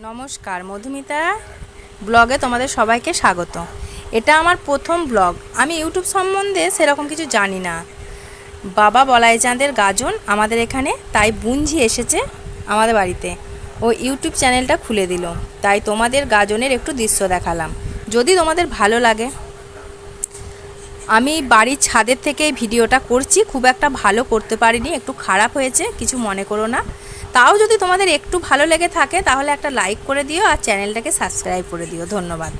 নমস্কার, মধুমিতা ব্লগে তোমাদের সবাইকে স্বাগত। এটা আমার প্রথম ব্লগ। আমি ইউটিউব সম্বন্ধে সেরকম কিছু জানি না। বাবা বলাই চাঁদের গাজন আমাদের এখানে, তাই বুঞ্জি এসেছে আমাদের বাড়িতে, ও ইউটিউব চ্যানেলটা খুলে দিল, তাই তোমাদের গাজনের একটু দৃশ্য দেখালাম, যদি তোমাদের ভালো লাগে। আমি বাড়ির ছাদের থেকে ভিডিওটা করছি, খুব একটা ভালো করতে পারিনি, একটু খারাপ হয়েছে, কিছু মনে করো না। তাও যদি তোমাদের একটু ভালো লেগে থাকে তাহলে একটা লাইক করে দিও আর চ্যানেলটাকে সাবস্ক্রাইব করে দিও। ধন্যবাদ।